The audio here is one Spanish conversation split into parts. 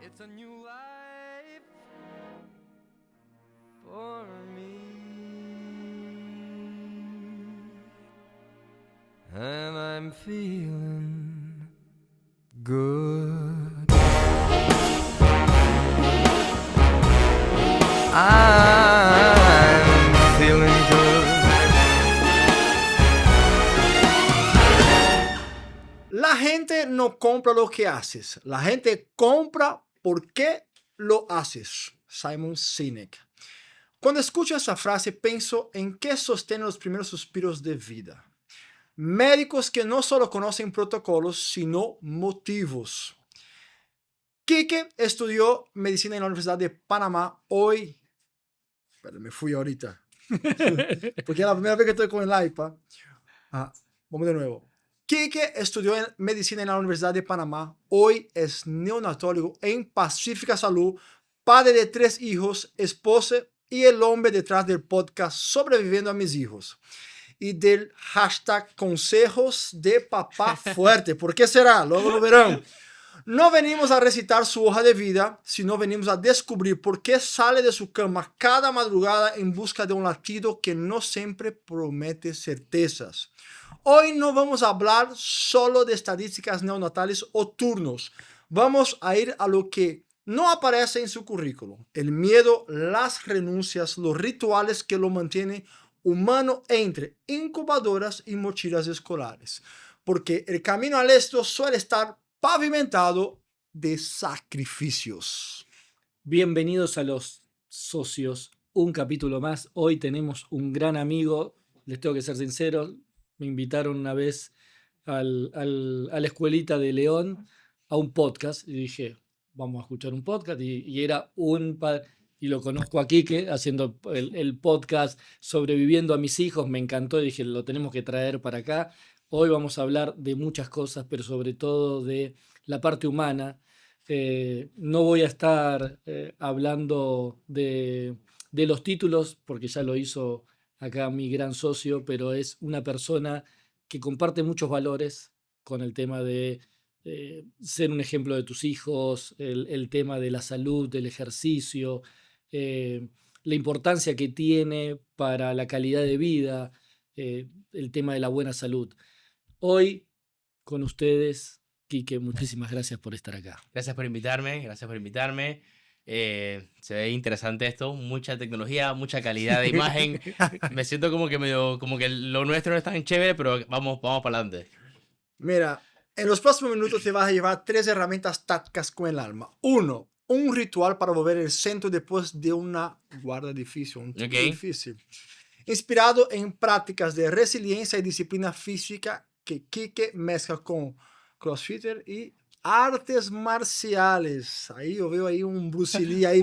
It's a new life for me, and I'm feeling good. I'm feeling good. La gente no compra lo que haces, la gente compra por qué lo haces. Simon Sinek. Cuando escucho esa frase pienso en qué sostiene los primeros suspiros de vida. Médicos que no solo conocen protocolos, sino motivos. Quique estudió medicina en la Universidad de Panamá hoy. Espera, me fui ahorita. Porque es la primera vez que estoy con el iPad. Vamos de nuevo. Quique estudió medicina en la Universidad de Panamá. Hoy es neonatólogo en Pacífica Salud, padre de 3 hijos, esposa y el hombre detrás del podcast Sobreviviendo a mis hijos. Y del hashtag Consejos de Papá Fuerte. ¿Por qué será? Luego lo verán. No venimos a recitar su hoja de vida, sino venimos a descubrir por qué sale de su cama cada madrugada en busca de un latido que no siempre promete certezas. Hoy no vamos a hablar solo de estadísticas neonatales o turnos. Vamos a ir a lo que no aparece en su currículum. El miedo, las renuncias, los rituales que lo mantienen humano entre incubadoras y mochilas escolares. Porque el camino al éxito suele estar pavimentado de sacrificios. Bienvenidos a Los Socios, un capítulo más. Hoy tenemos un gran amigo, les tengo que ser sincero, me invitaron una vez a la escuelita de León a un podcast y dije, vamos a escuchar un podcast y era y lo conozco a Quique haciendo el podcast Sobreviviendo a mis hijos, me encantó y dije, lo tenemos que traer para acá. Hoy vamos a hablar de muchas cosas, pero sobre todo de la parte humana. No voy a estar hablando de los títulos, porque ya lo hizo acá mi gran socio, pero es una persona que comparte muchos valores con el tema de ser un ejemplo de tus hijos, el tema de la salud, del ejercicio, la importancia que tiene para la calidad de vida, el tema de la buena salud. Hoy con ustedes, Quique, muchísimas gracias por estar acá. Gracias por invitarme. Se ve interesante esto, mucha tecnología, mucha calidad de imagen. Me siento como que lo nuestro no es tan chévere, pero vamos para adelante. Mira, en los próximos minutos te vas a llevar 3 herramientas tácticas con el alma. 1, un ritual para volver el centro después de una guarda difícil, un tiempo difícil. Inspirado en prácticas de resiliencia y disciplina física que Quique mezcla con crossfitter y artes marciales. Ahí yo veo ahí un Bruce Lee ahí.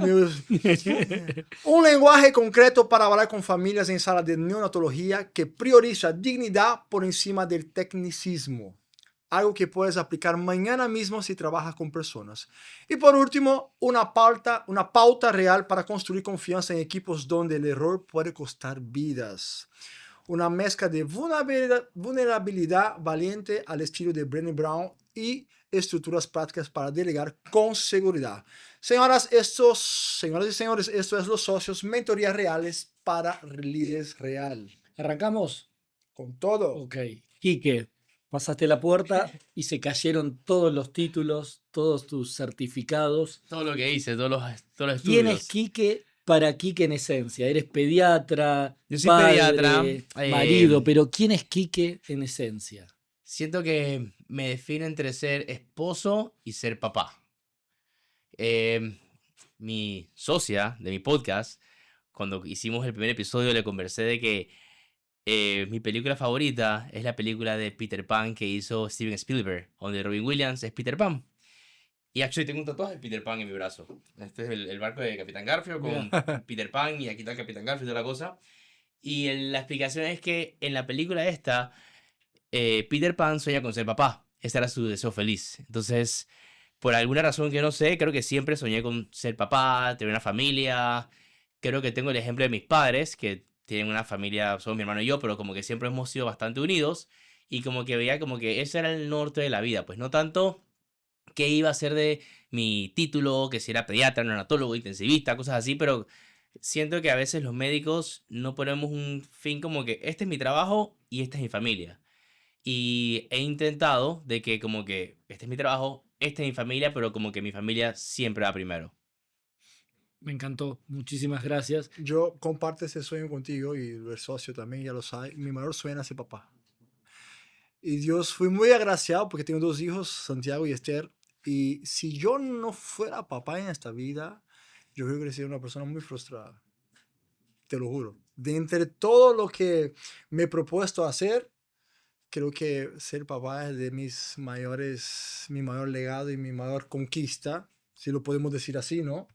Un lenguaje concreto para hablar con familias en sala de neonatología que prioriza dignidad por encima del tecnicismo. Algo que puedes aplicar mañana mismo si trabajas con personas. Y por último, una pauta real para construir confianza en equipos donde el error puede costar vidas. Una mezcla de vulnerabilidad valiente al estilo de Brené Brown y estructuras prácticas para delegar con seguridad. Señoras y señores, esto es Los Socios, mentorías reales para líderes real. ¿Arrancamos? Con todo. Ok. Quique, pasaste la puerta y se cayeron todos los títulos, todos tus certificados. Todo lo que hice, todos los estudios. ¿Quién es Quique para Quique en esencia? Eres pediatra, Yo soy padre, pediatra, marido, pero ¿quién es Quique en esencia? Siento que me defino entre ser esposo y ser papá. Mi socia de mi podcast, cuando hicimos el primer episodio, le conversé de que mi película favorita es la película de Peter Pan que hizo Steven Spielberg, donde Robin Williams es Peter Pan. Y actually tengo un tatuaje de Peter Pan en mi brazo. Este es el barco de Capitán Garfio con Peter Pan y aquí está el Capitán Garfio y toda la cosa. Y la explicación es que en la película esta, Peter Pan sueña con ser papá. Ese era su deseo feliz. Entonces, por alguna razón que no sé, creo que siempre soñé con ser papá, tener una familia. Creo que tengo el ejemplo de mis padres, que tienen una familia, somos mi hermano y yo, pero como que siempre hemos sido bastante unidos. Y como que veía como que ese era el norte de la vida. Pues no tanto qué iba a ser de mi título, que si era pediatra, neonatólogo, intensivista, cosas así, pero siento que a veces los médicos no ponemos un fin como que este es mi trabajo y esta es mi familia. Y he intentado de que como que este es mi trabajo, esta es mi familia, pero como que mi familia siempre va primero. Me encantó. Muchísimas gracias. Yo comparto ese sueño contigo y el socio también, ya lo sabe. Mi mayor sueño era ser papá. Y Dios, fui muy agraciado porque tengo 2 hijos, Santiago y Esther. Y si yo no fuera papá en esta vida, yo creo que sería una persona muy frustrada. Te lo juro. De entre todo lo que me he propuesto hacer, creo que ser papá es de mi mayor legado y mi mayor conquista, si lo podemos decir así, ¿no?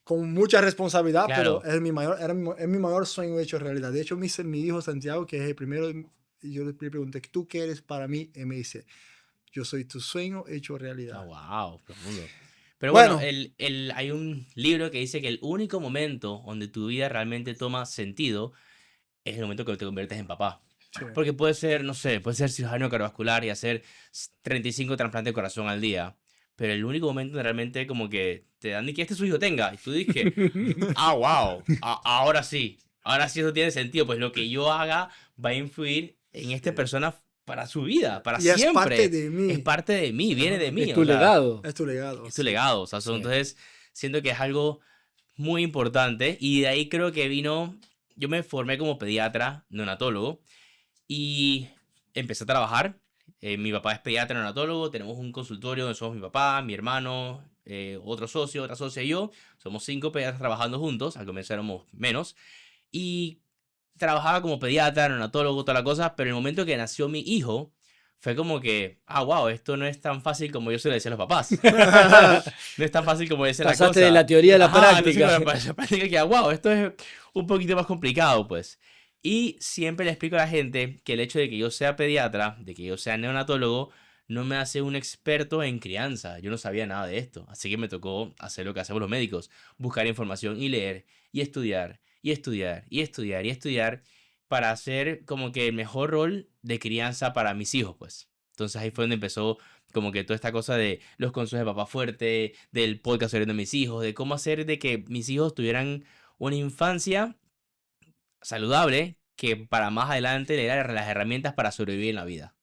Con mucha responsabilidad, Claro. pero es mi mayor sueño hecho realidad. De hecho, mi hijo Santiago, que es el primero, y yo le pregunté, ¿tú qué eres para mí? Y me dice, yo soy tu sueño hecho realidad. Wow, profundo. Pero Bueno. bueno, hay un libro que dice que el único momento donde tu vida realmente toma sentido es el momento que te conviertes en papá. Sí. Porque puede ser, no sé, puede ser cirujano cardiovascular y hacer 35 trasplantes de corazón al día. Pero el único momento donde realmente como que te dan y que este su hijo tenga. Y tú dices, wow, ahora sí. Ahora sí eso tiene sentido. Pues lo que yo haga va a influir en esta persona para su vida, para Y es siempre. parte de mí. Es parte de mí, viene de mí. Es tu o sea, legado. Es tu legado. es tu legado. O sea, entonces siento que es algo muy importante. Y de ahí creo que vino, yo me formé como pediatra, neonatólogo. Y empecé a trabajar. Mi papá es pediatra neonatólogo. Tenemos un consultorio donde somos mi papá, mi hermano, otro socio, otra socia y yo. Somos 5 pediatras trabajando juntos. Al comienzo éramos menos. Y trabajaba como pediatra, neonatólogo, toda la cosa. Pero en el momento que nació mi hijo, fue como que, wow, esto no es tan fácil como yo se lo decía a los papás. No es tan fácil como dice la cosa. Pasaste de la teoría a la práctica. Entonces, la práctica que, wow, esto es un poquito más complicado, pues. Y siempre le explico a la gente que el hecho de que yo sea pediatra, de que yo sea neonatólogo, no me hace un experto en crianza. Yo no sabía nada de esto. Así que me tocó hacer lo que hacemos los médicos. Buscar información y leer y estudiar y estudiar y estudiar y estudiar para hacer como que el mejor rol de crianza para mis hijos, pues. Entonces ahí fue donde empezó como que toda esta cosa de los consejos de papá fuerte, del podcast sobre mis hijos, de cómo hacer de que mis hijos tuvieran una infancia saludable que para más adelante le diera las herramientas para sobrevivir en la vida.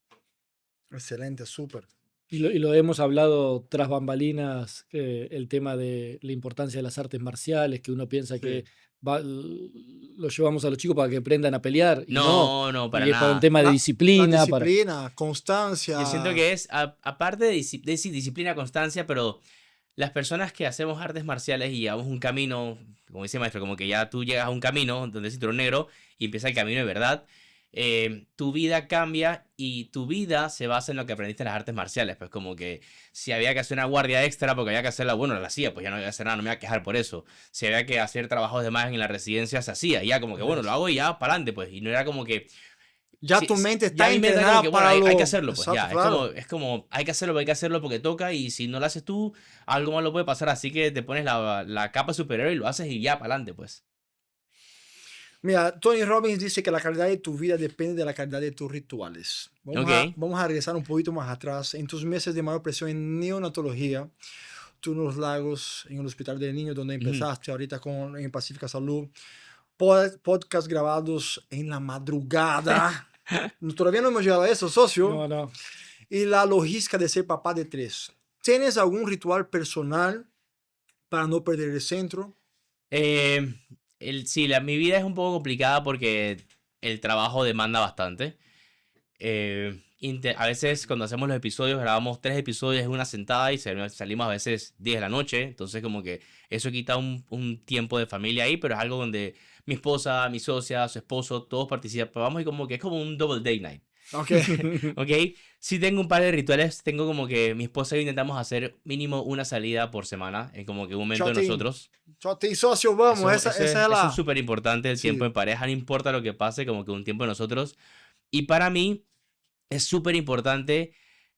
Excelente, súper. Y lo hemos hablado tras bambalinas, el tema de la importancia de las artes marciales, que uno piensa que lo llevamos a los chicos para que aprendan a pelear. Y No, para y es para un nada. tema de La disciplina. disciplina, constancia. Yo siento que es, aparte de disciplina, constancia, pero las personas que hacemos artes marciales y llevamos un camino, como dice el maestro, como que ya tú llegas a un camino donde es cinturón negro y empieza el camino de verdad, tu vida cambia y tu vida se basa en lo que aprendiste en las artes marciales. Pues como que si había que hacer una guardia extra porque había que hacerla, bueno, la hacía, pues ya no había que hacer nada, no me iba a quejar por eso. Si había que hacer trabajos de más en la residencia, se hacía, y ya como que bueno, lo hago y ya para adelante, pues. Y no era como que Ya sí, tu sí, mente ya está mi mente era entrenada como que, bueno, para hay lo... que hacerlo, pues Exacto, ya. claro. Es como, hay que hacerlo, hay que hacerlo porque toca y si no lo haces tú, algo malo puede pasar. Así que te pones la capa superior y lo haces y ya, para adelante, pues. Mira, Tony Robbins dice que la calidad de tu vida depende de la calidad de tus rituales. Ok. Vamos a regresar un poquito más atrás. En tus meses de mayor presión en neonatología, tú en Los Lagos, en el Hospital de Niños, donde empezaste ahorita en Pacífica Salud, podcast grabados en la madrugada. Todavía no hemos llegado a eso, socio. No. Y la logística de ser papá de 3. ¿Tienes algún ritual personal para no perder el centro? Sí, mi vida es un poco complicada porque el trabajo demanda bastante. A veces cuando hacemos los episodios, grabamos 3 episodios en una sentada y salimos a veces 10 de la noche. Entonces como que eso quita un tiempo de familia ahí, pero es algo donde mi esposa, mi socia, su esposo, todos participamos y como que es como un double date night. Ok. ¿Ok? Sí tengo un par de rituales. Tengo como que mi esposa y yo intentamos hacer mínimo una salida por semana. En como que un momento de Chotín. nosotros. Chotín, socio, vamos. Esa es la... Eso es súper importante, el Sí. tiempo en pareja. No importa lo que pase, como que un tiempo de nosotros. Y para mí es súper importante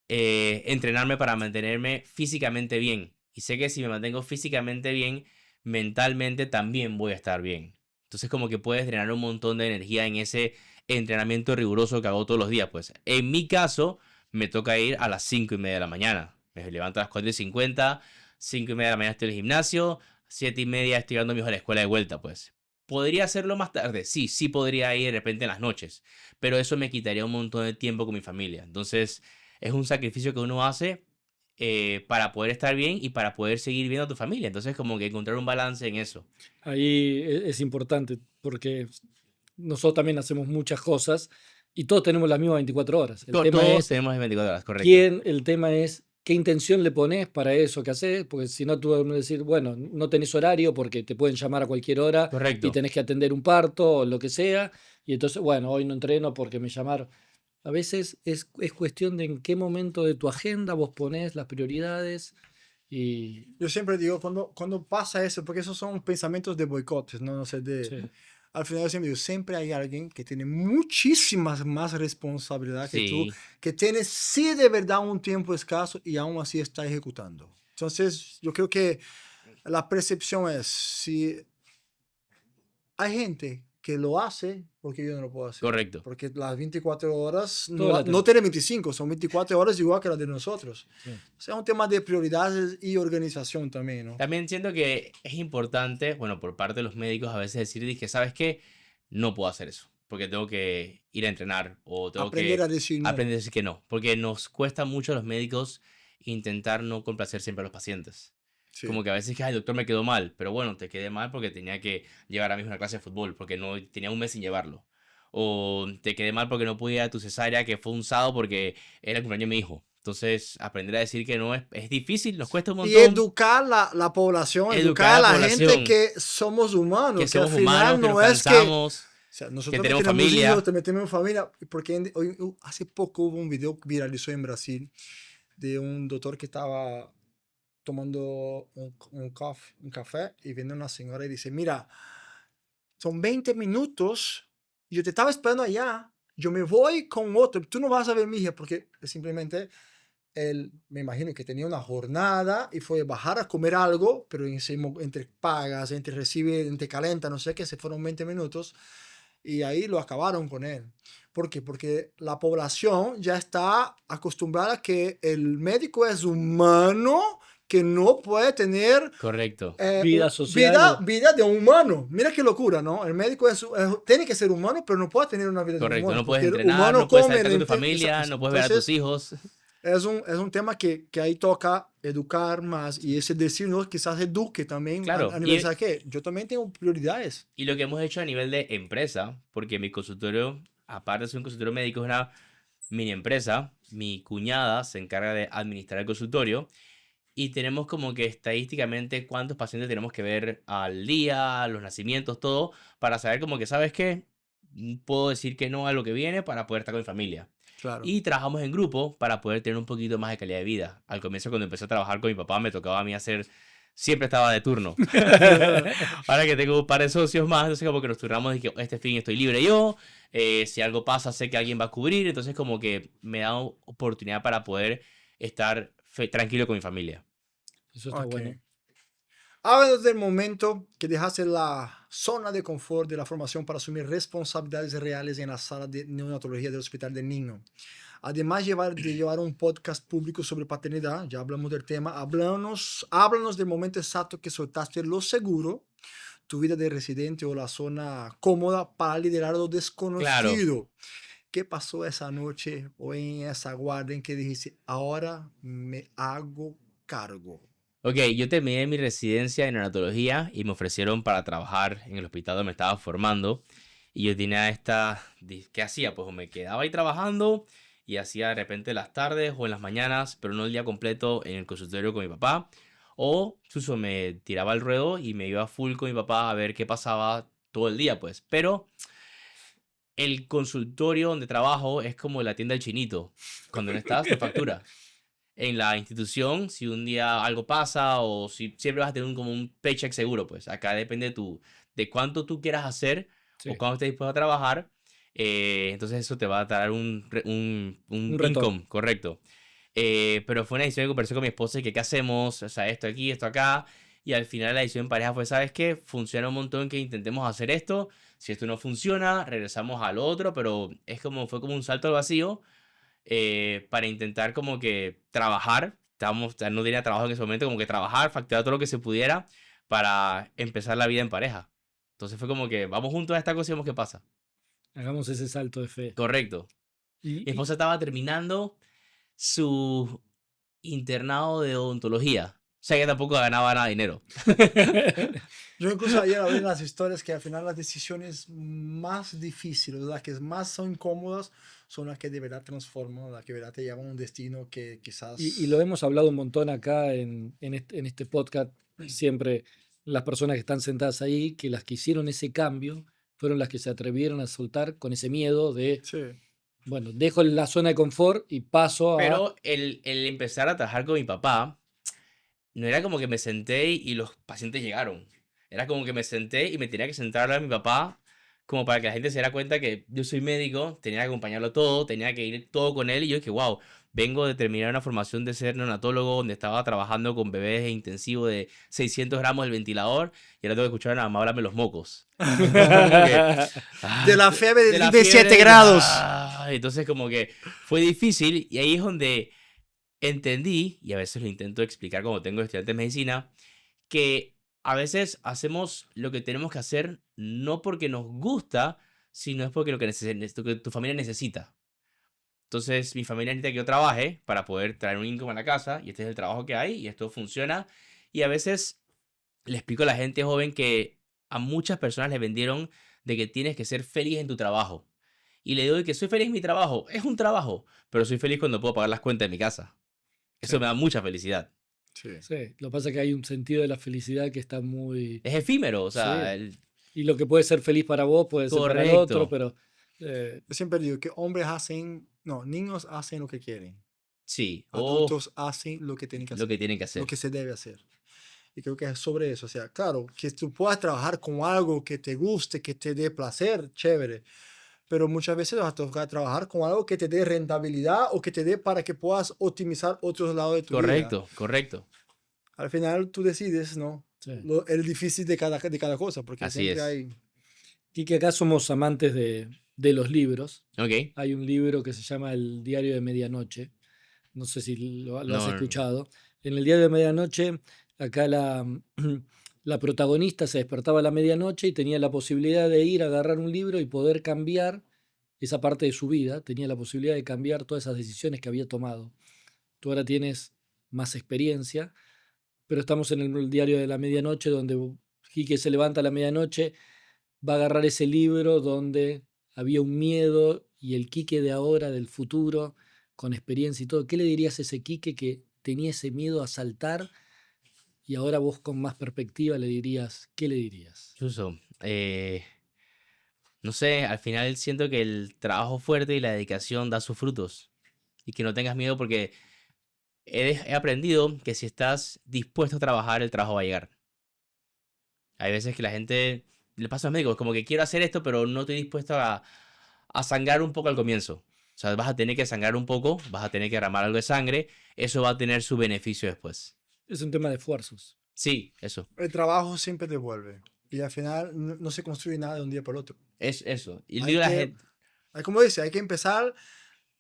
entrenarme para mantenerme físicamente bien. Y sé que si me mantengo físicamente bien, mentalmente también voy a estar bien. Entonces como que puedes drenar un montón de energía en ese entrenamiento riguroso que hago todos los días. Pues en mi caso me toca ir a las 5:30 de la mañana. Me levanto a las 4:50, 5:30 de la mañana estoy en el gimnasio, 7:30 estoy llegando a mi hijo a la escuela de vuelta, pues. ¿Podría hacerlo más tarde? Sí, sí podría ir de repente en las noches, pero eso me quitaría un montón de tiempo con mi familia. Entonces, es un sacrificio que uno hace para poder estar bien y para poder seguir viendo a tu familia. Entonces, como que encontrar un balance en eso. Ahí es importante porque nosotros también hacemos muchas cosas y todos tenemos las mismas 24 horas. El tema Todos es tenemos 24 horas, correcto. el tema es qué intención le pones para eso que haces, porque si no tú vas a decir, bueno, no tenés horario porque te pueden llamar a cualquier hora Correcto. y tenés que atender un parto o lo que sea, y entonces, bueno, hoy no entreno porque me llamaron. A veces es cuestión de en qué momento de tu agenda vos ponés las prioridades y... Yo siempre digo, cuando pasa eso, porque esos son pensamientos de boicotes, ¿no? No sé, Sí, al final yo siempre digo, siempre hay alguien que tiene muchísimas más responsabilidad que tú, Sí, que tiene sí de verdad un tiempo escaso y aún así está ejecutando. Entonces, yo creo que la percepción es, si hay gente que lo hace, porque yo no lo puedo hacer. correcto. Porque las 24 horas Todas las no tenemos. tiene 25, son 24 horas igual que las de nosotros. sí. O sea, es un tema de prioridades y organización también, ¿no? También siento que es importante, bueno, por parte de los médicos a veces decir, dije, ¿sabes qué? No puedo hacer eso, porque tengo que ir a entrenar o tengo Aprender que a decir no. aprender a decir que no, porque nos cuesta mucho a los médicos intentar no complacer siempre a los pacientes. Sí. Como que a veces que, ay, el doctor me quedó mal, pero bueno, te quedé mal porque tenía que llevar a mi hijo a una clase de fútbol, porque no tenía un mes sin llevarlo. O te quedé mal porque no pude ir a tu cesárea, que fue un sábado porque era el cumpleaños de mi hijo. Entonces, aprender a decir que no es difícil, nos cuesta un Y montón. educar la población, Educar educar a a la la gente población. que somos humanos, Que que al somos final humanos, que nos no es que... cansamos, O sea, que nosotros tenemos tenemos familia. hijos, también tenemos familia, porque hace poco hubo un video que viralizó en Brasil de un doctor que estaba tomando un café y viene una señora y dice, mira, son 20 minutos, yo te estaba esperando allá, yo me voy con otro, tú no vas a ver mi hija porque simplemente él, me imagino que tenía una jornada y fue a bajar a comer algo, pero entre pagas, entre recibe, entre calenta, no sé qué, se fueron 20 minutos y ahí lo acabaron con él. ¿Por qué? Porque la población ya está acostumbrada a que el médico es humano, que no puede tener Correcto. Vida social. vida de un humano. Mira qué locura, ¿no? El médico tiene que ser humano, pero no puede tener una vida de un Correcto. humano. No puedes Porque el entrenar, humano no puedes come, estar con tu enferma, familia, no puedes ver a tus entonces, hijos. es un tema que ahí toca educar más y ese decirnos quizás eduque también Claro, a nivel de que yo también tengo prioridades. Y lo que hemos hecho a nivel de empresa, porque mi consultorio, aparte de ser un consultorio médico, es una mini empresa. Mi cuñada se encarga de administrar el consultorio y tenemos como que estadísticamente cuántos pacientes tenemos que ver al día, los nacimientos, todo, para saber como que, ¿sabes qué? Puedo decir que no a lo que viene para poder estar con mi familia. Claro. Y trabajamos en grupo para poder tener un poquito más de calidad de vida. Al comienzo, cuando empecé a trabajar con mi papá, me tocaba a mí hacer... Siempre estaba de turno. Ahora que tengo un par de socios más, entonces como que nos turnamos de que este fin estoy libre yo. Si algo pasa, sé que alguien va a cubrir. Entonces como que me da oportunidad para poder estar tranquilo con mi familia. Eso está Ok. bueno. Háblanos del momento que dejaste la zona de confort de la formación para asumir responsabilidades reales en la sala de neonatología del Hospital del Niño. Además de llevar un podcast público sobre paternidad, ya hablamos del tema, háblanos del momento exacto que soltaste lo seguro, tu vida de residente o la zona cómoda para liderar lo desconocido. ¿Qué pasó esa noche o en esa guardia en que dijiste, ahora me hago cargo? Ok, yo terminé mi residencia en neonatología y me ofrecieron para trabajar en el hospital donde me estaba formando. Y yo tenía ¿qué hacía? Pues me quedaba ahí trabajando y hacía de repente las tardes o en las mañanas, pero no el día completo en el consultorio con mi papá. O incluso me tiraba al ruedo y me iba full con mi papá a ver qué pasaba todo el día, pues. Pero el consultorio donde trabajo es como la tienda del chinito. Cuando no estás, te factura. En la institución, si un día algo pasa o si siempre vas a tener como un paycheck seguro, pues acá depende de cuánto tú quieras hacer Sí. o cuánto estés dispuesto a trabajar. Entonces eso te va a dar un retorno. income, correcto. Pero fue una decisión que conversé con mi esposa y que qué hacemos, o sea, esto aquí, esto acá. Y al final la decisión en pareja fue, ¿sabes qué? Funciona un montón que intentemos hacer esto. Si esto no funciona, regresamos al otro, pero fue como un salto al vacío para intentar como que trabajar estábamos, o sea, no tenía trabajo en ese momento, como que trabajar, facturar todo lo que se pudiera para empezar la vida en pareja. Entonces fue como que vamos juntos a esta cosa y vemos qué pasa. Hagamos ese salto de fe. Correcto. Mi Y, esposa estaba terminando su internado de odontología. O sea que tampoco ganaba nada de dinero. Yo incluso ayer hablé en las historias que al final las decisiones más difíciles, las que más son incómodas, son las que de verdad transforman, las que de verdad te llevan a un destino que quizás... y lo hemos hablado un montón acá en este podcast. Siempre las personas que están sentadas ahí, que las que hicieron ese cambio, fueron las que se atrevieron a soltar con ese miedo de, Sí. bueno, dejo la zona de confort y paso a... Pero el empezar a trabajar con mi papá, no era como que me senté y los pacientes llegaron. Era como que me senté y me tenía que sentar a hablar a mi papá, como para que la gente se diera cuenta que yo soy médico, tenía que acompañarlo todo, tenía que ir todo con él. Y yo dije, wow, vengo de terminar una formación de ser neonatólogo donde estaba trabajando con bebés intensivos de 600 gramos del ventilador y ahora tengo que escuchar a la mamá hablarme los mocos. De la fiebre de de la 7 fiebre, grados. Entonces como que fue difícil y ahí es donde entendí, y a veces lo intento explicar como tengo estudiantes de medicina, que a veces hacemos lo que tenemos que hacer no porque nos gusta, sino es porque lo que tu familia necesita. Entonces mi familia necesita que yo trabaje para poder traer un income a la casa y este es el trabajo que hay y esto funciona. Y a veces le explico a la gente joven que a muchas personas les vendieron de que tienes que ser feliz en tu trabajo. Y le digo de que soy feliz en mi trabajo. Es un trabajo, pero soy feliz cuando puedo pagar las cuentas de mi casa. Eso me da mucha felicidad. Sí. Sí, lo que pasa es que hay un sentido de la felicidad que está muy... Es efímero, o sea, Sí. Y lo que puede ser feliz para vos puede ser para el otro, Correcto. pero... Yo siempre digo que hombres hacen, no, niños hacen lo que quieren, sí, o adultos hacen lo que tienen que hacer, lo que tienen que hacer. lo que se debe hacer. Y creo que es sobre eso. O sea, claro, que tú puedas trabajar con algo que te guste, que te dé placer, chévere. Pero muchas veces vas a tocar trabajar con algo que te dé rentabilidad o que te dé para que puedas optimizar otros lados de tu vida. Correcto, correcto. Al final tú decides, ¿no? Sí. El difícil de cada cosa, porque Así siempre es. hay... Y que acá somos amantes de los libros. Ok. Hay un libro que se llama El Diario de Medianoche. No sé si lo has No, escuchado. En el Diario de Medianoche, acá la protagonista se despertaba a la medianoche y tenía la posibilidad de ir a agarrar un libro y poder cambiar esa parte de su vida. Tenía la posibilidad de cambiar todas esas decisiones que había tomado. Tú ahora tienes más experiencia, pero estamos en el Diario de la Medianoche donde Quique se levanta a la medianoche, va a agarrar ese libro donde había un miedo y el Quique de ahora, del futuro, con experiencia y todo. ¿Qué le dirías a ese Quique que tenía ese miedo a saltar y ahora vos con más perspectiva le dirías, ¿qué le dirías? Chuso, no sé, al final siento que el trabajo fuerte y la dedicación da sus frutos. Y que no tengas miedo porque he aprendido que si estás dispuesto a trabajar, el trabajo va a llegar. Hay veces que la gente le pasa a los médicos, como que quiero hacer esto, pero no estoy dispuesto a sangrar un poco al comienzo. O sea, vas a tener que sangrar un poco, vas a tener que derramar algo de sangre, eso va a tener su beneficio después. Es un tema de esfuerzos. Sí, eso. El trabajo siempre devuelve. Y al final no se construye nada de un día por otro. Es eso. Y Hay digo a la que- gente, Como dice, hay que empezar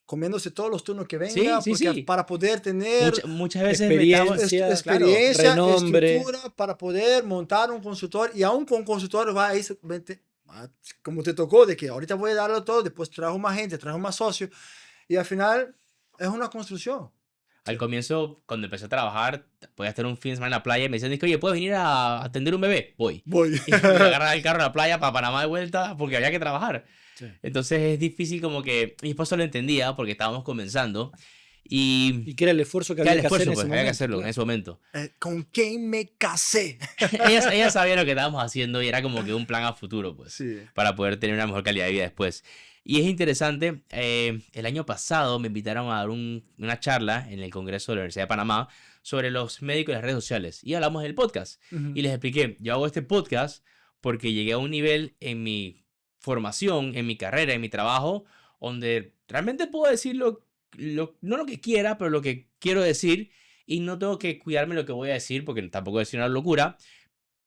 comiéndose todos los turnos que Sí, venga, sí, porque sí. para poder tener muchas veces experiencia, experiencia, renombre. estructura, para poder montar un consultorio. Y aún con consultorio va a ir, como te tocó, de que ahorita voy a darlo todo, después trajo más gente, trajo más socios. Y al final es una construcción. al comienzo, cuando empecé a trabajar, podía estar un fin de semana en la playa y me decían, oye, ¿puedes venir a atender un bebé? Voy. Voy. Y agarrar el carro a la playa para Panamá de vuelta porque había que trabajar. Sí. Entonces es difícil como que mi esposo lo entendía porque estábamos comenzando y Y que era el esfuerzo que era había el que hacer esfuerzo, en pues, ese había que momento. hacerlo en claro. ese momento. ¿Con quién me casé? ella sabía lo que estábamos haciendo y era como que un plan a futuro, pues, Sí. para poder tener una mejor calidad de vida después. Y es interesante, el año pasado me invitaron a dar una charla en el Congreso de la Universidad de Panamá sobre los médicos y las redes sociales. Y hablamos del podcast. Ujú. Y les expliqué, yo hago este podcast porque llegué a un nivel en mi formación, en mi carrera, en mi trabajo, donde realmente puedo decir no lo que quiera, pero lo que quiero decir. Y no tengo que cuidarme lo que voy a decir, porque tampoco voy a decir una locura.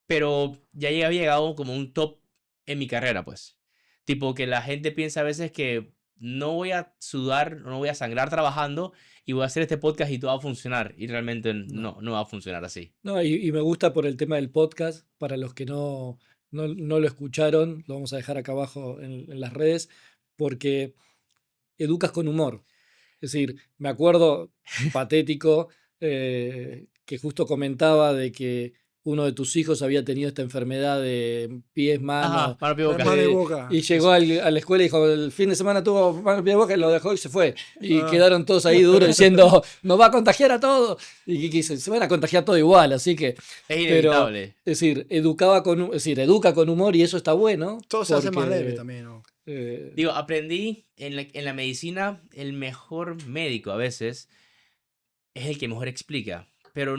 Pero ya había llegado como un top en mi carrera, pues. Tipo que la gente piensa a veces que no voy a sudar, no voy a sangrar trabajando y voy a hacer este podcast y todo va a funcionar. Y realmente no va a funcionar así. No, y me gusta por el tema del podcast, para los que no lo escucharon, lo vamos a dejar acá abajo en las redes, porque educas con humor. Es decir, me acuerdo, patético, que justo comentaba de que uno de tus hijos había tenido esta enfermedad de pies, manos, Ajá, mano, pie, boca. Mano y eh, boca. y llegó a la escuela y dijo, el fin de semana tuvo mano, pie, boca, y lo dejó y se fue. Y Ah. quedaron todos ahí duros diciendo, nos va a contagiar a todos. Y que se van a contagiar todo igual, así que... Es Pero, inevitable. es decir, educa con humor y eso está bueno. Todo se hace más porque, leve también, ¿no? Digo, aprendí en la medicina, el mejor médico a veces es el que mejor explica. Pero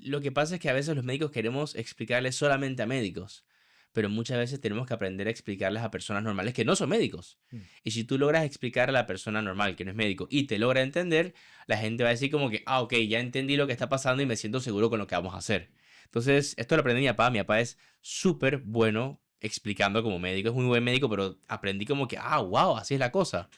lo que pasa es que a veces los médicos queremos explicarles solamente a médicos. Pero muchas veces tenemos que aprender a explicarles a personas normales que no son médicos. Mm. Y si tú logras explicar a la persona normal que no es médico y te logra entender, la gente va a decir como que, ah, ok, ya entendí lo que está pasando y me siento seguro con lo que vamos a hacer. Entonces, esto lo aprendí de mi papá. Mi papá es súper bueno explicando como médico. Es muy buen médico, pero aprendí como que, ah, wow, así es la cosa.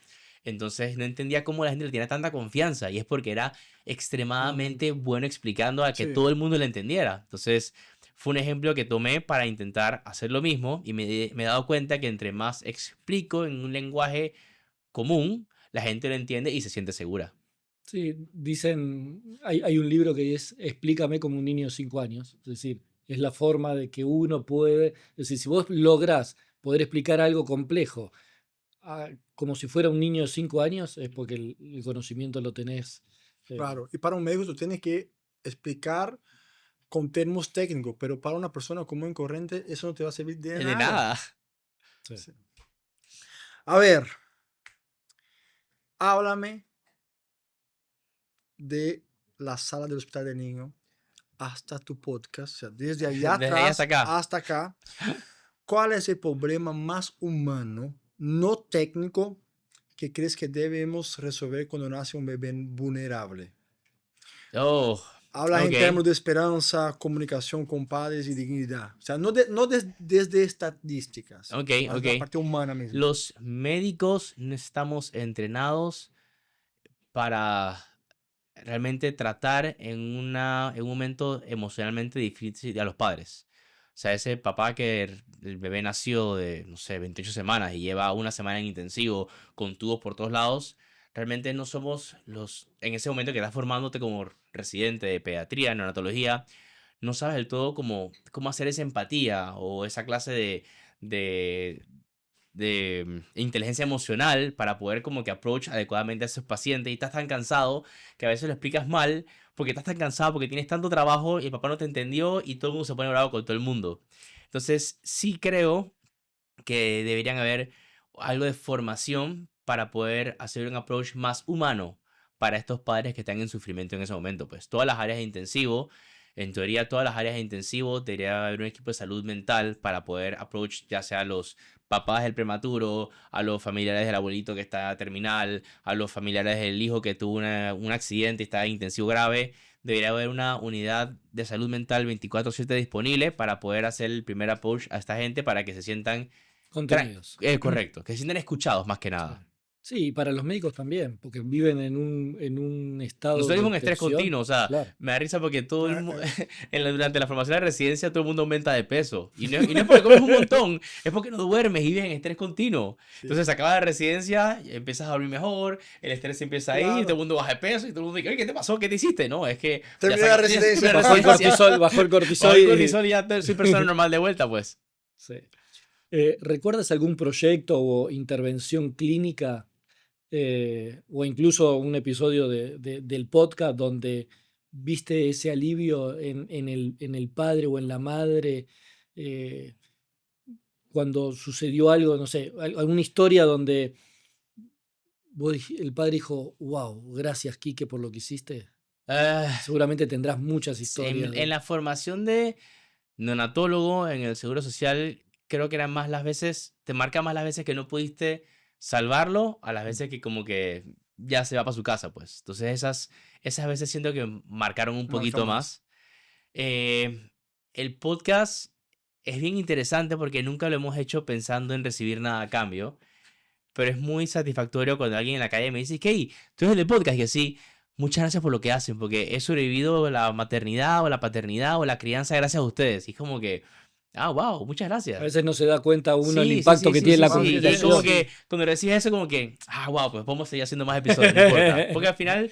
Entonces no entendía cómo la gente le tenía tanta confianza y es porque era extremadamente bueno explicando a que Sí. todo el mundo le entendiera. Entonces fue un ejemplo que tomé para intentar hacer lo mismo y me he dado cuenta que entre más explico en un lenguaje común, la gente lo entiende y se siente segura. Sí, dicen, hay un libro que es Explícame como un niño de 5 años. Es decir, es la forma de que uno puede, es decir, si vos lográs poder explicar algo complejo como si fuera un niño de 5 años, es porque el conocimiento lo tenés. Claro. Y para un médico tú tienes que explicar con términos técnicos, pero para una persona común y corriente eso no te va a servir de De nada. nada. Sí. Sí. A ver, háblame de la sala del hospital de niño hasta tu podcast, o sea, desde allá Desde ahí atrás hasta acá. hasta acá. ¿Cuál es el problema más humano, no técnico, que crees que debemos resolver cuando nace un bebé vulnerable? Oh, Hablas en ok. términos de esperanza, comunicación con padres y dignidad. O sea, no, desde estadísticas, Ok, más ok. la parte humana misma. Los médicos no estamos entrenados para realmente tratar en un momento emocionalmente difícil a los padres. O sea, ese papá que el bebé nació de, no sé, 28 semanas y lleva una semana en intensivo con tubos por todos lados, realmente no somos en ese momento que estás formándote como residente de pediatría, neonatología, no sabes del todo cómo hacer esa empatía o esa clase de, de inteligencia emocional para poder como que approach adecuadamente a esos pacientes y estás tan cansado que a veces lo explicas mal porque estás tan cansado porque tienes tanto trabajo y el papá no te entendió y todo el mundo se pone bravo con todo el mundo. Entonces sí creo que deberían haber algo de formación para poder hacer un approach más humano para estos padres que están en sufrimiento en ese momento. Pues todas las áreas de intensivo, en teoría todas las áreas de intensivo debería haber un equipo de salud mental para poder approach ya sea a los papás del prematuro, a los familiares del abuelito que está terminal, a los familiares del hijo que tuvo un accidente y está en intensivo grave. Debería haber una unidad de salud mental 24/7 disponible para poder hacer el primer approach a esta gente para que se sientan Contenidos. correcto, que se sientan escuchados más que nada. Sí, y para los médicos también, porque viven en un estado Nosotros de vivimos un estrés tensión. continuo, o sea, Claro. me da risa porque todo el Claro. durante la formación de residencia todo el mundo aumenta de peso. Y no es porque comes un montón, es porque no duermes y vives en estrés continuo. Sí. Entonces acabas de residencia, empiezas a dormir mejor, el estrés empieza a ir, Claro. todo el mundo baja de peso y todo el mundo dice, oye, ¿qué te pasó? ¿Qué te hiciste? No, es que... ya Terminé la residencia. terminé la Bajó el residencia, cortisol, bajó el cortisol y- y ya soy persona normal de vuelta, pues. Sí. ¿Recuerdas algún proyecto o intervención clínica o incluso un episodio del podcast donde viste ese alivio en el padre o en la madre cuando sucedió algo, no sé, alguna historia donde el padre dijo, wow, gracias Quique por lo que hiciste? Ah, Seguramente tendrás muchas historias. en la formación de neonatólogo en el Seguro Social, creo que eran más las veces, te marca más las veces que no pudiste salvarlo a las veces que como que ya se va para su casa, pues. Entonces esas veces siento que marcaron un poquito más. El podcast es bien interesante porque nunca lo hemos hecho pensando en recibir nada a cambio, pero es muy satisfactorio cuando alguien en la calle me dice, hey, tú eres del podcast, y que sí, muchas gracias por lo que hacen, porque he sobrevivido la maternidad o la paternidad o la crianza gracias a ustedes. Y es como que, wow, muchas A gracias. veces no se da cuenta uno el Sí, impacto que tiene la Y como comunicación. que cuando recibes eso, como que, wow, pues podemos seguir haciendo más episodios, no importa. Porque al final,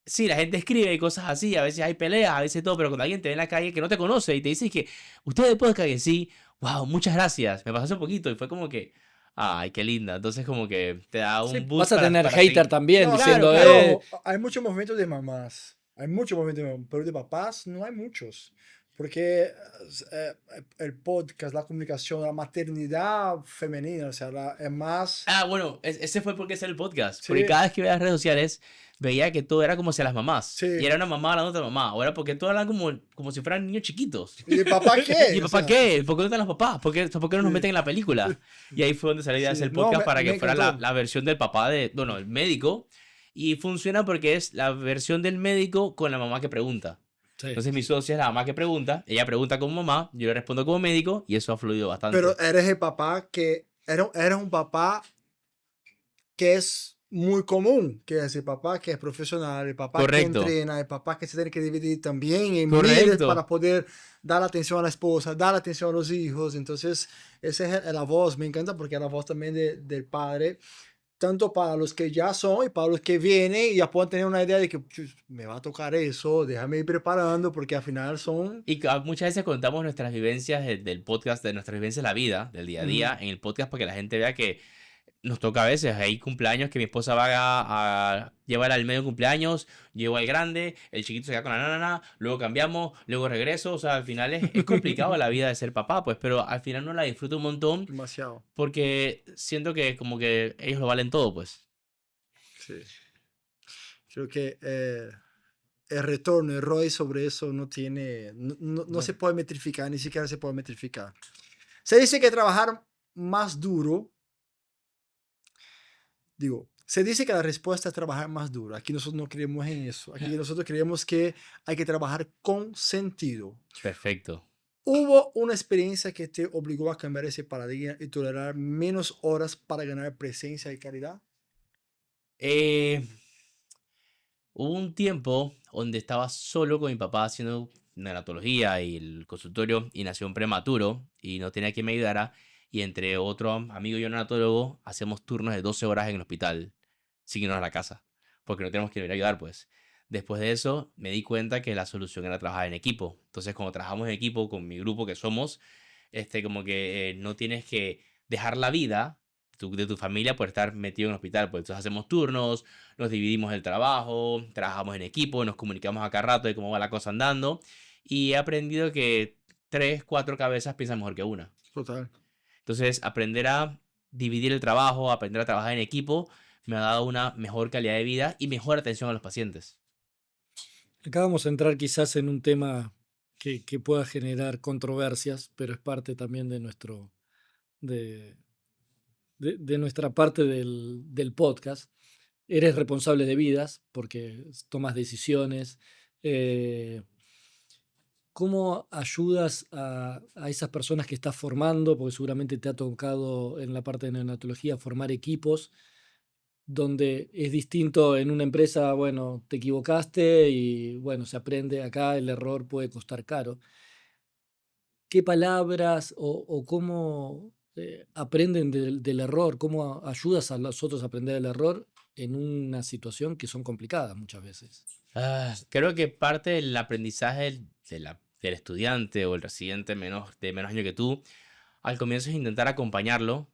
sí, la gente escribe y cosas así, a veces hay peleas, a veces todo, pero cuando alguien te ve en la calle que no te conoce y te dice que ustedes pueden caer, sí, wow, muchas gracias. Me pasó hace poquito y fue como que, ay, qué linda. Entonces, como que te da Sí, un boost vas a tener para hater seguir. también No, diciendo, claro. pero hay muchos movimientos de mamás. Hay muchos movimientos de mamás, pero de papás no hay muchos. Porque el podcast, la comunicación, la maternidad femenina, o sea, es más... Bueno, ese fue porque es el podcast. Sí. Porque cada vez que veía las redes sociales, veía que todo era como si a las mamás. Sí. Y era una mamá hablando de otra mamá. O era porque todos hablan como si fueran niños chiquitos. ¿Y el papá qué? ¿Y O papá sea, qué? ¿Por qué no están los papás? ¿Por qué no nos Sí. meten en la película? Y ahí fue donde salió la idea de Sí. hacer el No, podcast me- para que me fuera encantó. la versión del papá de, bueno, el médico. Y funciona porque es la versión del médico con la mamá que pregunta. sí. Entonces mi socia es la mamá que pregunta, ella pregunta como mamá, yo le respondo como médico y eso ha fluido bastante. Pero eres el papá que... Eres un papá que es muy común, que es el papá que es profesional, el papá Correcto. que entrena, el papá que se tiene que dividir también en Correcto. miles para poder dar atención a la esposa, dar atención a los hijos. Entonces, esa es la voz, me encanta porque es la voz también del padre, tanto para los que ya son y para los que vienen y ya pueden tener una idea de que "Chus, me va a tocar eso, déjame ir preparando porque al final son... Y muchas veces contamos nuestras vivencias del podcast, de nuestras vivencias de la vida, del día a día, en el podcast para que la gente vea que nos toca a veces. Hay cumpleaños que mi esposa va a llevar al medio cumpleaños, llevo al grande, el chiquito se queda con la nana, luego cambiamos, luego regreso. O sea, al final es complicado la vida de ser papá, pues, pero al final no la disfruto un montón Demasiado. porque siento que como que ellos lo valen todo, pues. Sí. Creo que el retorno, el ROI sobre eso no tiene, no se puede metrificar, ni siquiera se puede metrificar. Se dice que trabajar más duro, se dice que la respuesta es trabajar más duro. Aquí nosotros no creemos en eso. Aquí nosotros creemos que hay que trabajar con sentido. Perfecto. ¿Hubo una experiencia que te obligó a cambiar ese paradigma y tolerar menos horas para ganar presencia y calidad? Hubo un tiempo donde estaba solo con mi papá haciendo neonatología y el consultorio y nació un prematuro y no tenía quien me ayudara. Y entre otro amigo y yo, neonatólogo, hacemos turnos de 12 horas en el hospital sin irnos a la casa porque no tenemos quien venir a ayudar, pues. Después de eso me di cuenta que la solución era trabajar en equipo. Entonces, cuando trabajamos en equipo con mi grupo que somos, como que no tienes que dejar la vida de tu familia por estar metido en el hospital. Pues entonces hacemos turnos, nos dividimos el trabajo, trabajamos en equipo, nos comunicamos a cada rato de cómo va la cosa andando. Y he aprendido que 3, 4 cabezas piensan mejor que una. Total. Entonces, aprender a dividir el trabajo, aprender a trabajar en equipo, me ha dado una mejor calidad de vida y mejor atención a los pacientes. Acá vamos a entrar quizás en un tema que pueda generar controversias, pero es parte también de nuestro de nuestra parte del podcast. Eres responsable de vidas porque tomas decisiones. ¿Cómo ayudas a esas personas que estás formando? Porque seguramente te ha tocado en la parte de neonatología formar equipos donde es distinto en una empresa, bueno, te equivocaste y bueno, se aprende acá, el error puede costar caro. ¿Qué palabras o cómo aprenden del error? ¿Cómo ayudas a los otros a aprender del error en una situación que son complicadas muchas veces? Creo que parte del aprendizaje del estudiante o el residente de menos año que tú, al comienzo es intentar acompañarlo.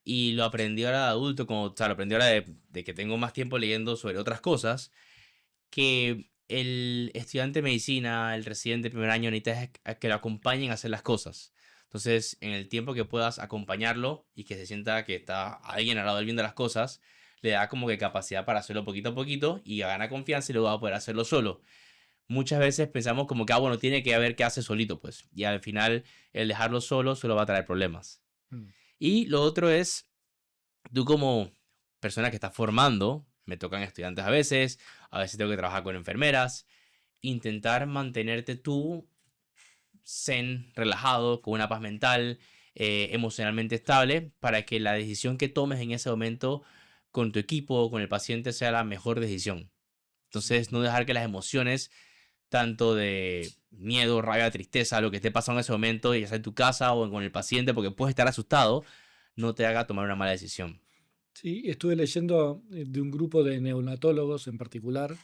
Y lo aprendí ahora de adulto, o sea, lo aprendí ahora de que tengo más tiempo leyendo sobre otras cosas, que el estudiante de medicina, el residente de primer año, necesita que lo acompañen a hacer las cosas. Entonces, en el tiempo que puedas acompañarlo y que se sienta que está alguien al lado del bien de las cosas, le da como que capacidad para hacerlo poquito a poquito y gana confianza y luego va a poder hacerlo solo. Muchas veces pensamos como que, bueno, tiene que ver qué hace solito, pues. Y al final, el dejarlo solo va a traer problemas. Y lo otro es, tú como persona que estás formando, me tocan estudiantes a veces tengo que trabajar con enfermeras, intentar mantenerte tú zen, relajado, con una paz mental, emocionalmente estable para que la decisión que tomes en ese momento con tu equipo o con el paciente sea la mejor decisión. Entonces, no dejar que las emociones, tanto de miedo, rabia, tristeza, lo que esté pasando en ese momento, ya sea en tu casa o con el paciente, porque puedes estar asustado, no te haga tomar una mala decisión. Sí, estuve leyendo de un grupo de neonatólogos en particular,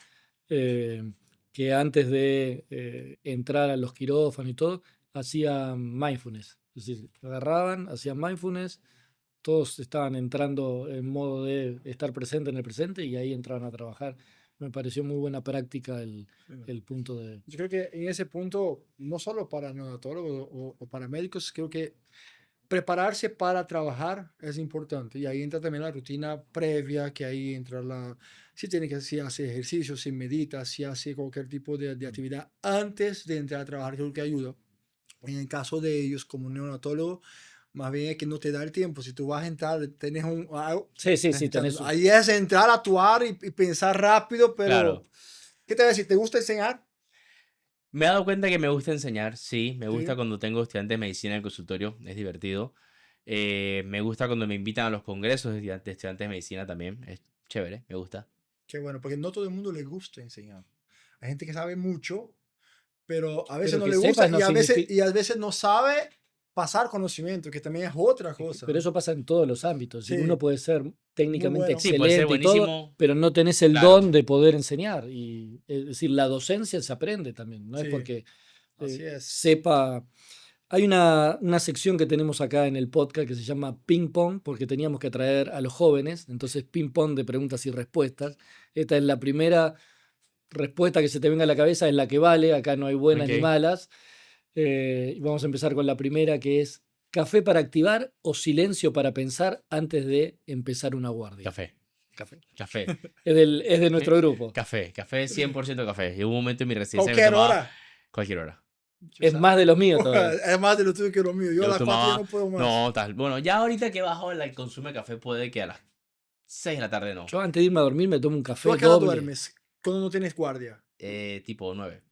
que antes de entrar a los quirófanos y todo, hacían mindfulness. Es decir, agarraban, hacían mindfulness, todos estaban entrando en modo de estar presente en el presente y ahí entraban a trabajar. Me pareció muy buena práctica el punto de... Yo creo que en ese punto, no solo para neonatólogos o para médicos, creo que prepararse para trabajar es importante. Y ahí entra también la rutina previa, que ahí entra si tiene que si hace ejercicio, si medita, si hace cualquier tipo de actividad antes de entrar a trabajar, creo que ayuda. En el caso de ellos, como neonatólogo, más bien es que no te da el tiempo. Si tú vas a entrar, tenés Sí, tenés... ahí es entrar a actuar y pensar rápido, pero Claro. ¿qué te voy a decir? ¿Te gusta enseñar? Me he dado cuenta que me gusta enseñar, sí. Me gusta Sí. cuando tengo estudiantes de medicina en el consultorio, es divertido. Me gusta cuando me invitan a los congresos de estudiantes de medicina también, es chévere, me gusta. Qué bueno, porque no todo el mundo le gusta enseñar. Hay gente que sabe mucho, pero a veces Pero no que le gusta sepas no y a veces no sabe pasar conocimiento, que también es otra cosa. Pero eso pasa en todos los ámbitos. Sí. Uno puede ser técnicamente bueno. Sí, puede ser excelente y todo, buenísimo. pero no tenés el Claro. don de poder enseñar. Y, es decir, la docencia se aprende también. No es Sí, porque así es. sepa... Hay una sección que tenemos acá en el podcast que se llama Ping Pong, porque teníamos que atraer a los jóvenes. Entonces, Ping Pong de preguntas y respuestas. Esta es la primera respuesta que se te venga a la cabeza, es la que vale. Acá no hay buenas ni Ok. malas. Y vamos a empezar con la primera, que es: ¿café para activar o silencio para pensar antes de empezar una guardia? Café, Café. café, Es de nuestro grupo. café, 100% café. Y hubo un momento en mi residencia que Cualquier tomaba hora. cualquier hora. Es más de los míos todavía. Es más de lo tuyo que lo mío. Yo a Yo las 4 ya tomaba, no puedo más. no, tal. Bueno, ya ahorita que bajo el consumo de café puede que a las 6 de la tarde no. Yo antes de irme a dormir me tomo un café ¿Tú a qué hora doble. duermes? Cuando no tienes guardia. Tipo 9.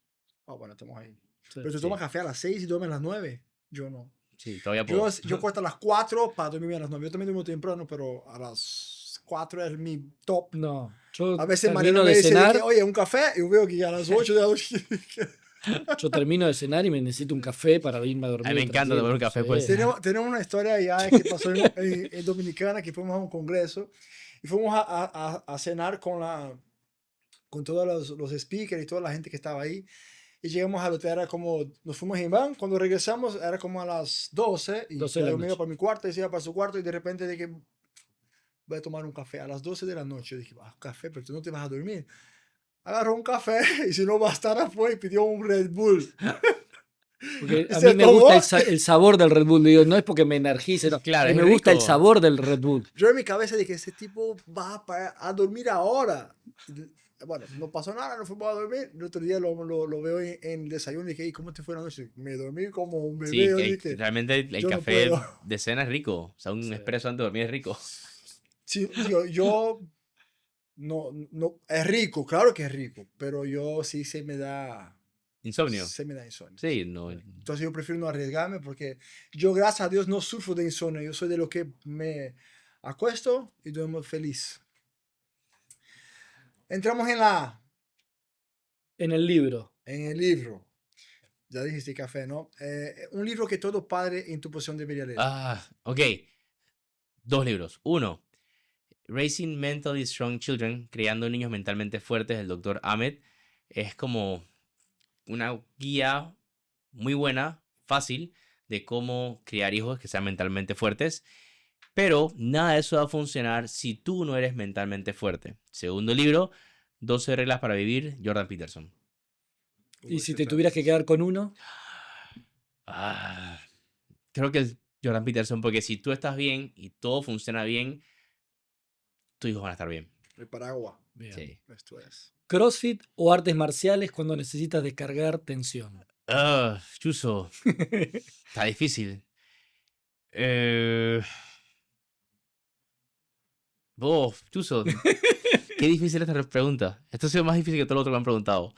Ah, bueno, estamos ahí. Sí. Pero tú Sí. tomas café a las 6 y duermes a las 9. Yo no. Sí, todavía puedo. Yo cuesto a las 4 para dormir a las 9. Yo también duermo temprano, pero a las 4 es mi top. No, yo A veces Mariana termino me de dice, cenar, oye, un café. Y yo veo que a las 8 de la noche. yo termino de cenar y me necesito un café para irme a dormir. A mí me encanta tranquilo. tomar un café, Sí. pues. tenemos una historia ya que pasó en Dominicana, que fuimos a un congreso y fuimos a cenar con todos los speakers y toda la gente que estaba ahí. Y llegamos al hotel, era como, nos fuimos en van, cuando regresamos era como a las 12 y 12 de la yo me iba noche. para mi cuarto, decía para su cuarto y de repente dije, voy a tomar un café a las 12 de la noche. Dije, café, pero tú no te vas a dormir. Agarró un café y si no bastara fue y pidió un Red Bull. Porque a Se mí me tomó. gusta el sabor del Red Bull. Digo, no es porque me energice, no. Claro, A mí es me gusta el rico. sabor del Red Bull. Yo en mi cabeza dije, ese tipo va a dormir ahora. Bueno, no pasó nada, no fuimos a dormir. El otro día lo veo en el desayuno y dije, ¿y cómo te fue la noche? Me dormí como un bebé. Sí, Yo que dije, realmente el yo no café puedo. de cena es rico. O sea, un Sí. espresso antes de dormir es rico. sí, yo no, es rico, claro que es rico, pero yo sí se me da Insomnio. insomnio. Sí, no. Entonces yo prefiero no arriesgarme porque yo, gracias a Dios, no sufro de insomnio. Yo soy de lo que me acuesto y duermo feliz. Entramos En el libro. en el libro. Ya dijiste café, ¿no? Un libro que todo padre en tu posición debería leer. Ok. 2 libros. 1. Raising Mentally Strong Children, Criando niños mentalmente fuertes, del Dr. Ahmed. Es como una guía muy buena, fácil, de cómo criar hijos que sean mentalmente fuertes. Pero nada de eso va a funcionar si tú no eres mentalmente fuerte. Segundo libro, 12 reglas para vivir, Jordan Peterson. Y si te tuvieras que quedar con uno, Creo que el Jordan Peterson, porque si tú estás bien y todo funciona bien, tus hijos van a estar bien. El paraguas. bien. Sí. Esto es. CrossFit o artes marciales cuando necesitas descargar tensión. Chuso, está difícil. Chuso, qué difícil esta pregunta. Esto ha sido más difícil que todo lo otro que me han preguntado.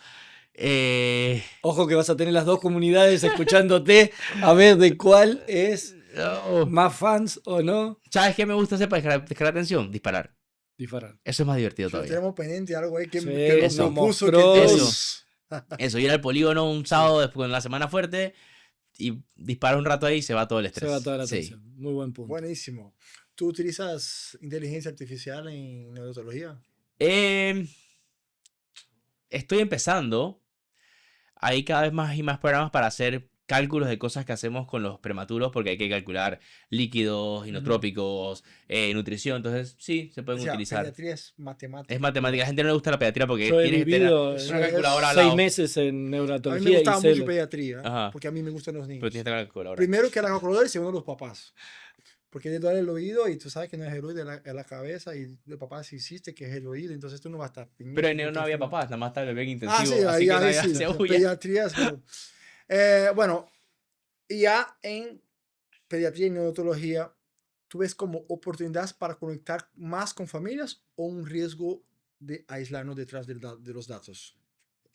Ojo que vas a tener las dos comunidades escuchándote a ver de cuál es. No. Más fans o no, ¿Sabes qué me gusta hacer para descargar atención? Disparar. disparar. Eso es más divertido Pero todavía. tenemos pendiente algo ahí que, Sí, que nos eso. propuso mostró. que Eso. Eso, ir al polígono un sábado después de la semana fuerte y dispara un rato ahí y se va todo el Se estrés. va toda la Sí. atención. Muy buen punto. Buenísimo. ¿Tú utilizas inteligencia artificial en neurología? Estoy empezando. Hay cada vez más y más programas para hacer cálculos de cosas que hacemos con los prematuros porque hay que calcular líquidos, inotrópicos, nutrición. Entonces, sí, se O pueden sea, utilizar. pediatría es matemática. Es matemática. A la gente no le gusta la pediatría porque Yo he tienes que tener vivido Eso una es calculadora al 6 lado. meses en A mí me neonatología y gustaba sé mucho lo- pediatría, Ajá. porque a mí me gustan los Pero niños. tienes que tener la calculadora. Primero que la calculadora y segundo los papás. Porque le duele el oído y tú sabes que no es el oído, es la cabeza y el papá sí insiste que es el oído, entonces tú no vas a estar... Pero en Neo no había papás, nada más estaba el bebé intensivo. Ah, sí, así ahí, que no ahí había sí. cebolla. Pediatría es como- bueno, ya en pediatría y neonatología, ¿tú ves como oportunidades para conectar más con familias o un riesgo de aislarnos detrás de los datos?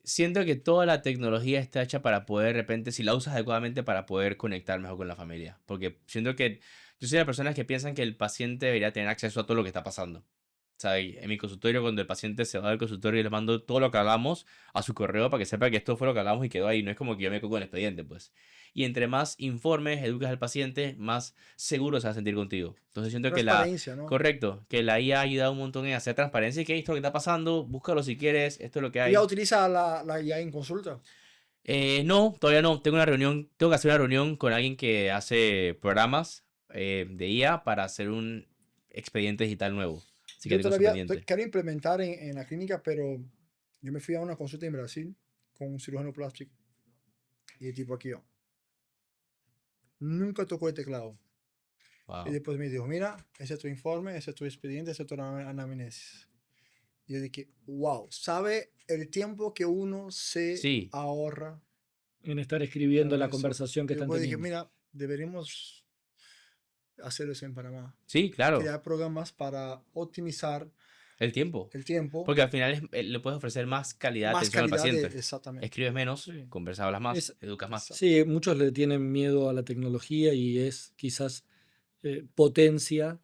Siento que toda la tecnología está hecha para poder, de repente, si la usas adecuadamente, para poder conectar mejor con la familia. Porque siento que yo soy de las personas que piensan que el paciente debería tener acceso a todo lo que está pasando. O sea, en mi consultorio, cuando el paciente se va del consultorio, le mando todo lo que hablamos a su correo para que sepa que esto fue lo que hablamos y quedó ahí. No es como que yo me cojo el expediente, pues. Y entre más informes, educas al paciente, más seguro se va a sentir contigo. Entonces siento que la... Transparencia, ¿no? Correcto, que la IA ha ayudado un montón en hacer transparencia y que esto es lo que está pasando, búscalo si quieres, esto es lo que hay. ¿Ya utiliza la IA en consulta? No, todavía no. Tengo que hacer una reunión con alguien que hace programas de IA para hacer un expediente digital nuevo. Así que Yo tengo eso todavía pendiente. quiero implementar en la clínica, pero yo me fui a una consulta en Brasil con un cirujano plástico y el tipo aquí, nunca tocó el teclado. Wow. Y después me dijo, mira, ese es tu informe, ese es tu expediente, ese es tu anamnesis. Y yo dije, wow, ¿sabe el tiempo que uno se Sí. ahorra? en estar escribiendo con la eso? conversación que Y están después dije, teniendo. mira, deberíamos hacer eso en Panamá. Sí, claro. Crear programas para optimizar El tiempo. el tiempo, Porque al final le puedes ofrecer más calidad de más atención al calidad paciente. exactamente. Escribes menos, Sí. conversas, hablas más, Es- educas más. Sí, muchos le tienen miedo a la tecnología y es quizás potencia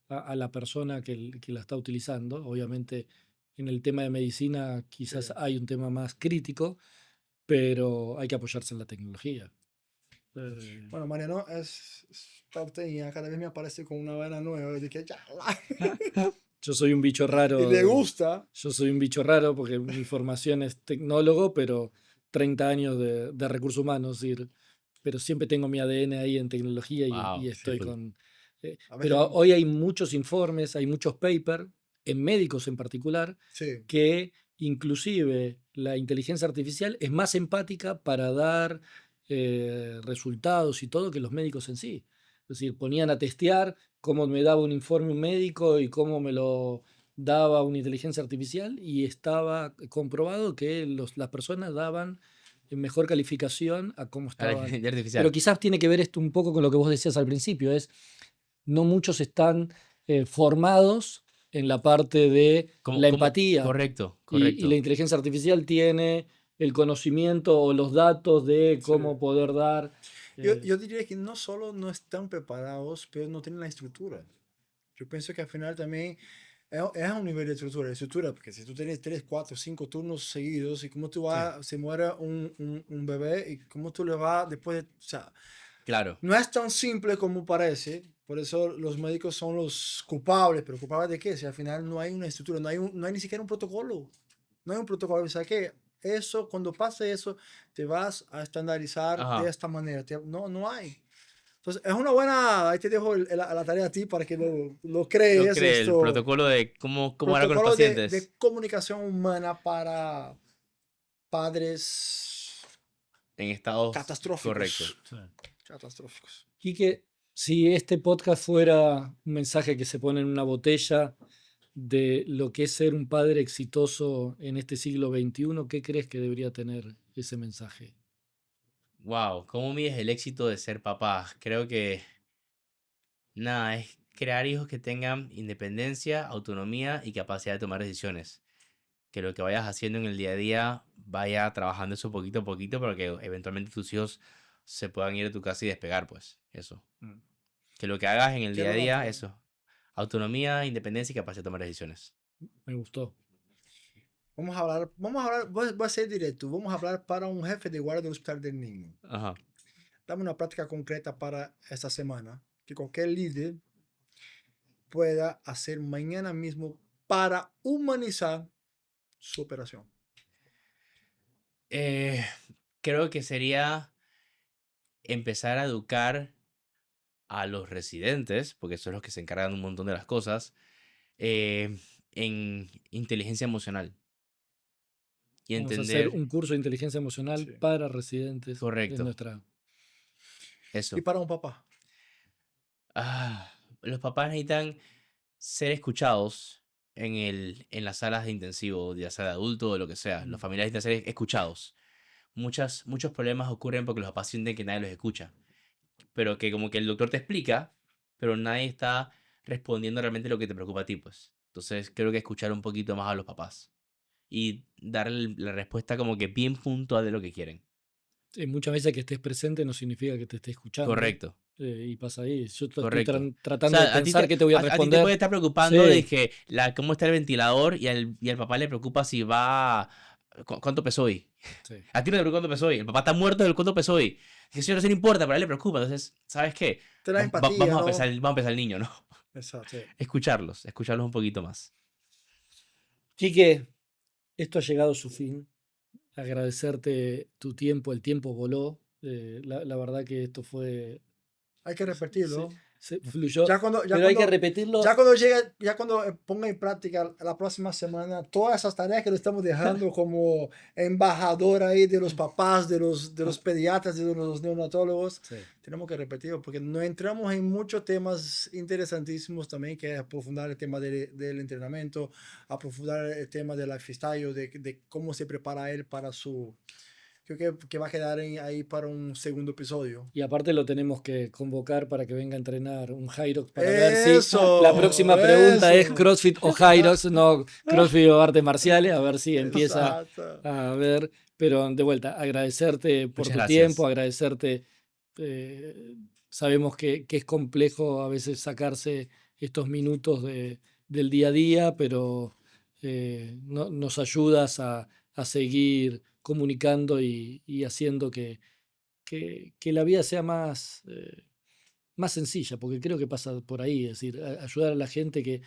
a la persona que la está utilizando. Obviamente en el tema de medicina quizás Sí. hay un tema más crítico, pero hay que apoyarse en la tecnología. Bueno, Mariano es parte y cada vez me aparece con una vaina nueva. Y dije, ya, Yo soy un bicho raro. y le gusta. Yo soy un bicho raro porque mi formación es tecnólogo, pero 30 años de recursos humanos, pero siempre tengo mi ADN ahí en tecnología Wow, y estoy cool. con... A veces- pero hoy hay muchos informes, hay muchos papers, en médicos en particular, Sí, que inclusive la inteligencia artificial es más empática para dar resultados y todo que los médicos en sí. Es decir, ponían a testear cómo me daba un informe un médico y cómo me lo daba una inteligencia artificial y estaba comprobado que las personas daban mejor calificación a cómo A la estaban. inteligencia artificial. Pero quizás tiene que ver esto un poco con lo que vos decías al principio, es no muchos están formados en la parte de la empatía. Correcto, Y correcto. la inteligencia artificial tiene el conocimiento o los datos de cómo Sí. poder dar. yo diría que no solo no están preparados, pero no tienen la estructura. Yo pienso que al final también es un nivel de estructura, porque si tú tienes 3, 4, 5 turnos seguidos y cómo tú vas, se muere un bebé y cómo tú le vas después de, o sea, Claro. no es tan simple como parece, por eso los médicos son los culpables, pero culpables de qué? Si al final no hay una estructura, no hay ni siquiera un protocolo, no hay un protocolo, o sea que eso, cuando pase eso, te vas a estandarizar Ajá. de esta manera, no hay. Entonces, es una buena, ahí te dejo la tarea a ti para que lo crees. Yo creo el esto, protocolo de cómo hablar con los protocolo pacientes. de comunicación humana para padres En estados catastróficos. correcto. Catastróficos. Quique, si este podcast fuera un mensaje que se pone en una botella de lo que es ser un padre exitoso en este siglo XXI, ¿qué crees que debería tener ese mensaje? Wow, ¿cómo mides el éxito de ser papá? Creo que nada, es crear hijos que tengan independencia, autonomía y capacidad de tomar decisiones. Que lo que vayas haciendo en el día a día vaya trabajando eso poquito a poquito para que eventualmente tus hijos se puedan ir de tu casa y despegar, pues. Eso. Mm. Que lo que hagas en el día a Quiero día, otro. eso. Autonomía, independencia y capacidad de tomar decisiones. Me gustó. Vamos a hablar, voy a ser directo, vamos a hablar para un jefe de guardia del Hospital del Niño. Ajá. Dame una práctica concreta para esta semana que cualquier líder pueda hacer mañana mismo para humanizar su operación. Creo que sería empezar a educar a los residentes, porque son los que se encargan un montón de las cosas, en inteligencia emocional. Y Vamos a entender hacer un curso de inteligencia emocional Sí. para residentes. Correcto. Es nuestra. eso. Y para un papá. Los papás necesitan ser escuchados en las salas de intensivo, ya sea de adulto o de lo que sea. Los familiares necesitan ser escuchados. Muchos problemas ocurren porque los papás sienten que nadie los escucha. Pero que como que el doctor te explica, pero nadie está respondiendo realmente lo que te preocupa a ti, pues. Entonces creo que escuchar un poquito más a los papás. Y darle la respuesta como que bien puntual de lo que quieren. Muchas veces que estés presente no significa que te esté escuchando. Correcto. Y pasa ahí. Yo estoy Correcto. tratando O sea, de pensar que te voy a A ti te responder. puede estar preocupando Sí. de que cómo está el ventilador y al papá le preocupa si va... ¿Cuánto pesó hoy? Sí. A ti no te preocupa cuánto pesó hoy. El papá está muerto del cuánto pesó hoy. Eso no se le importa, pero a él le preocupa. Entonces, ¿sabes qué? Te da empatía, Vamos ¿no? a empezar el niño, ¿no? Exacto. Escucharlos un poquito más. Quique, esto ha llegado a su fin. Agradecerte tu tiempo. El tiempo voló. La verdad que esto fue. Hay que repetirlo. Se fluyó. Ya cuando, pero hay que repetirlo. Ya cuando llegue, ya cuando ponga en práctica la próxima semana todas esas tareas que le estamos dejando como embajador ahí de los papás, de los pediatras, de los neonatólogos, Sí. tenemos que repetirlo porque no entramos en muchos temas interesantísimos también, que es aprofundar el tema del entrenamiento, aprofundar el tema del lifestyle, de cómo se prepara él para su... Creo que va a quedar ahí para un segundo episodio. Y aparte lo tenemos que convocar para que venga a entrenar un Hyrox para ver si Eso, la próxima pregunta es eso. CrossFit o Hyrox, no CrossFit o artes marciales, a ver si empieza Exacto. a ver. Pero de vuelta, agradecerte por Muchas tu gracias. tiempo, agradecerte. Sabemos que es complejo a veces sacarse estos minutos del día a día, pero nos ayudas a seguir comunicando y haciendo que la vida sea más sencilla, porque creo que pasa por ahí, es decir, ayudar a la gente, que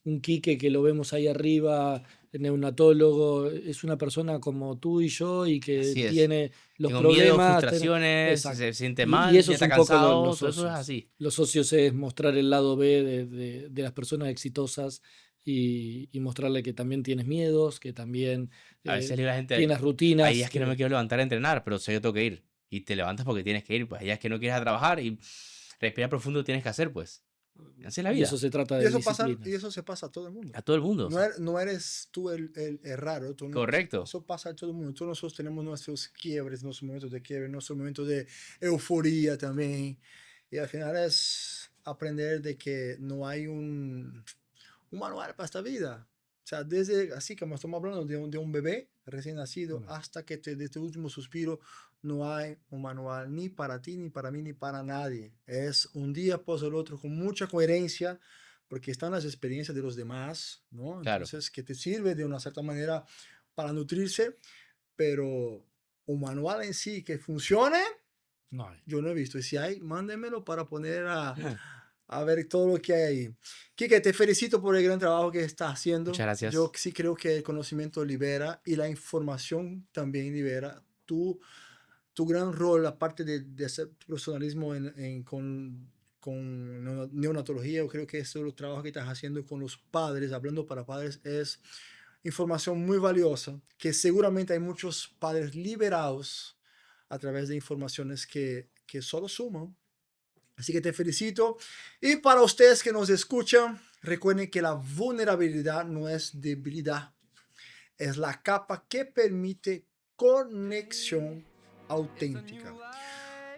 un Quique que lo vemos ahí arriba, neonatólogo, es una persona como tú y yo y que Así es. tiene los Tengo miedo, problemas. frustraciones, Exacto. se siente Y mal, eso ya es está un poco cansado, los todo eso es socios. así. Los socios es mostrar el lado B de las personas exitosas y mostrarle que también tienes miedos, que también A veces le digo a la gente, tienes rutinas. hay días que no me quiero levantar a entrenar, pero sé que tengo que ir. Y te levantas porque tienes que ir, pues hay días que no quieres a trabajar y respirar profundo tienes que hacer, pues. Así es la Y vida. eso se trata Y de eso, pasa, disciplinas. y eso se pasa a todo el mundo. A todo el mundo. No eres tú el raro. Tú no- Correcto. Eso pasa a todo el mundo. Todos nosotros tenemos nuestros quiebres, nuestros momentos de quiebre, nuestros momentos de euforia también. Y al final es aprender de que no hay un manual para esta vida. O sea, desde así como estamos hablando de un bebé recién nacido hasta que de tu último suspiro, no hay un manual ni para ti, ni para mí, ni para nadie. Es un día por el otro con mucha coherencia, porque están las experiencias de los demás, ¿no? Claro. Entonces, que te sirve de una cierta manera para nutrirse, pero un manual en sí que funcione, No hay. yo no he visto. Y si hay, mándenmelo para poner a ver todo lo que hay ahí. Quique, te felicito por el gran trabajo que estás haciendo. Muchas gracias. Yo sí creo que el conocimiento libera y la información también libera. Tu gran rol, aparte de hacer profesionalismo con neonatología, yo creo que eso es el trabajo que estás haciendo con los padres, hablando para padres, es información muy valiosa, que seguramente hay muchos padres liberados a través de informaciones que solo suman. Así que te felicito. Y para ustedes que nos escuchan, recuerden que la vulnerabilidad no es debilidad, es la capa que permite conexión auténtica.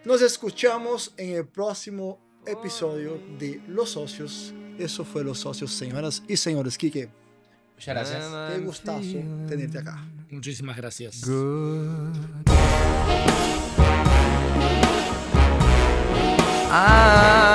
Nos escuchamos en el próximo episodio de Los Socios. Eso fue Los Socios, señoras y señores. Quique, Muchas gracias. And qué I'm gustazo tenerte acá. Muchísimas gracias. good. I